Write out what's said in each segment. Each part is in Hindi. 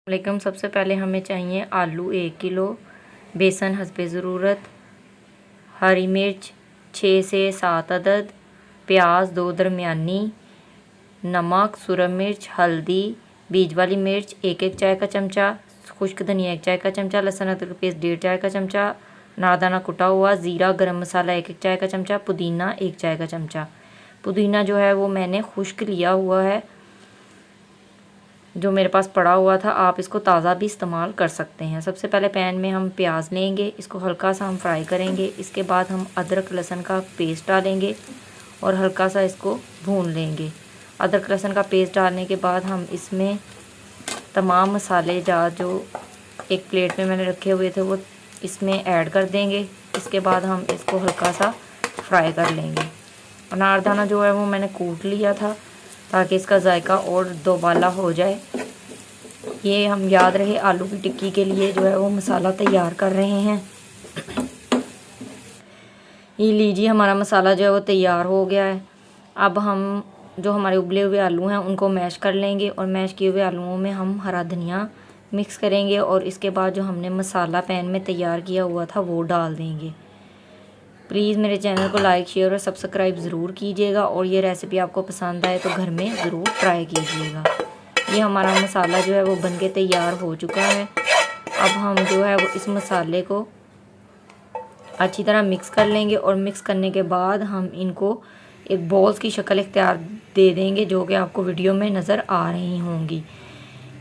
लेकिन सबसे पहले हमें चाहिए आलू 1 किलो, बेसन हस्बे ज़रूरत, हरी मिर्च 6 से 7 अदद, प्याज 2 दरमियानी, नमक, सुरख मिर्च, हल्दी, बीज वाली मिर्च 1 चाय का चमचा, खुश्क धनिया 1 चाय का चमचा, लहसुन अदरक पेस्ट 1.5 चाय का चमचा, नादाना कुटा हुआ, ज़ीरा, गरम मसाला 1 चाय का चमचा, पुदीना 1 चाय का चमचा। पुदीना जो है वो मैंने खुश्क लिया हुआ है, जो मेरे पास पड़ा हुआ था। आप इसको ताज़ा भी इस्तेमाल कर सकते हैं। सबसे पहले पैन में हम प्याज लेंगे, इसको हल्का सा हम फ्राई करेंगे। इसके बाद हम अदरक लहसुन का पेस्ट डालेंगे और हल्का सा इसको भून लेंगे। अदरक लहसुन का पेस्ट डालने के बाद हम इसमें तमाम मसाले जो एक प्लेट में मैंने रखे हुए थे वो इसमें ऐड कर देंगे। इसके बाद हम इसको हल्का सा फ्राई कर लेंगे। अनारदाना जो है वो मैंने कूट लिया था ताकि इसका जायका और दोबाला हो जाए। ये हम याद रहे आलू की टिक्की के लिए जो है वो मसाला तैयार कर रहे हैं। ये लीजिए हमारा मसाला जो है वो तैयार हो गया है। अब हम जो हमारे उबले हुए आलू हैं उनको मैश कर लेंगे और मैश किए हुए आलूओं में हम हरा धनिया मिक्स करेंगे और इसके बाद जो हमने मसाला पैन में तैयार किया हुआ था वो डाल देंगे। प्लीज़ मेरे चैनल को लाइक शेयर और सब्सक्राइब ज़रूर कीजिएगा और ये रेसिपी आपको पसंद आए तो घर में ज़रूर ट्राई कीजिएगा। ये हमारा मसाला जो है वो बनके तैयार हो चुका है। अब हम जो है वो इस मसाले को अच्छी तरह मिक्स कर लेंगे और मिक्स करने के बाद हम इनको एक बॉल्स की शक्ल इख्तियार दे देंगे, जो कि आपको वीडियो में नज़र आ रही होंगी।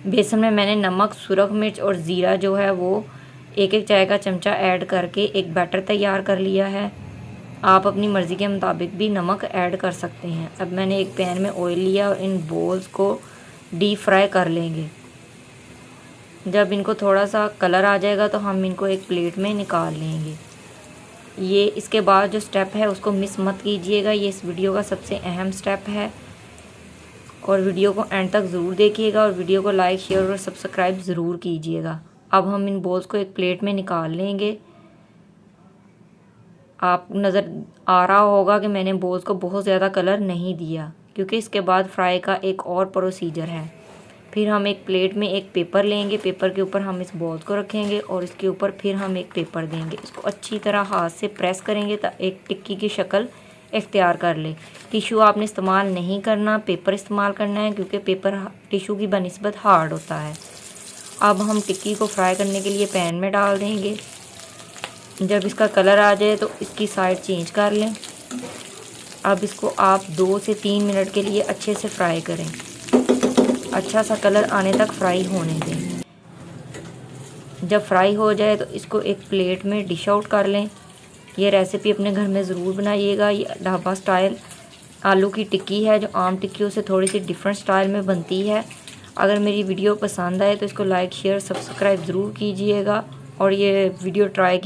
बेसन में मैंने नमक, सुरख मिर्च और ज़ीरा जो है वो 1 चाय का चमचा ऐड करके एक बैटर तैयार कर लिया है। आप अपनी मर्ज़ी के मुताबिक भी नमक ऐड कर सकते हैं। अब मैंने एक पैन में ऑयल लिया और इन बॉल्स को डीप फ्राई कर लेंगे। जब इनको थोड़ा सा कलर आ जाएगा तो हम इनको एक प्लेट में निकाल लेंगे। ये इसके बाद जो स्टेप है उसको मिस मत कीजिएगा, ये इस वीडियो का सबसे अहम स्टेप है और वीडियो को एंड तक ज़रूर देखिएगा और वीडियो को लाइक शेयर और सब्सक्राइब ज़रूर कीजिएगा। अब हम इन बॉल्स को एक प्लेट में निकाल लेंगे। आप नज़र आ रहा होगा कि मैंने बॉल्स को बहुत ज़्यादा कलर नहीं दिया, क्योंकि इसके बाद फ्राई का एक और प्रोसीजर है। फिर हम एक प्लेट में एक पेपर लेंगे, पेपर के ऊपर हम इस बॉल्स को रखेंगे और इसके ऊपर फिर हम एक पेपर देंगे। इसको अच्छी तरह हाथ से प्रेस करेंगे ताकि एक टिक्की की शक्ल इख्तियार कर ले। टिशू आपने इस्तेमाल नहीं करना, पेपर इस्तेमाल करना है, क्योंकि पेपर टिशू की बनिस्बत हार्ड होता है। अब हम टिक्की को फ्राई करने के लिए पैन में डाल देंगे। जब इसका कलर आ जाए तो इसकी साइड चेंज कर लें। अब इसको आप 2 से 3 मिनट के लिए अच्छे से फ्राई करें। अच्छा सा कलर आने तक फ्राई होने दें। जब फ्राई हो जाए तो इसको एक प्लेट में डिश आउट कर लें। ये रेसिपी अपने घर में ज़रूर बनाइएगा। ये ढाबा स्टाइल आलू की टिक्की है, जो आम टिक्कियों से थोड़ी सी डिफरेंट स्टाइल में बनती है। अगर मेरी वीडियो पसंद आए तो इसको लाइक शेयर सब्सक्राइब ज़रूर कीजिएगा और ये वीडियो ट्राई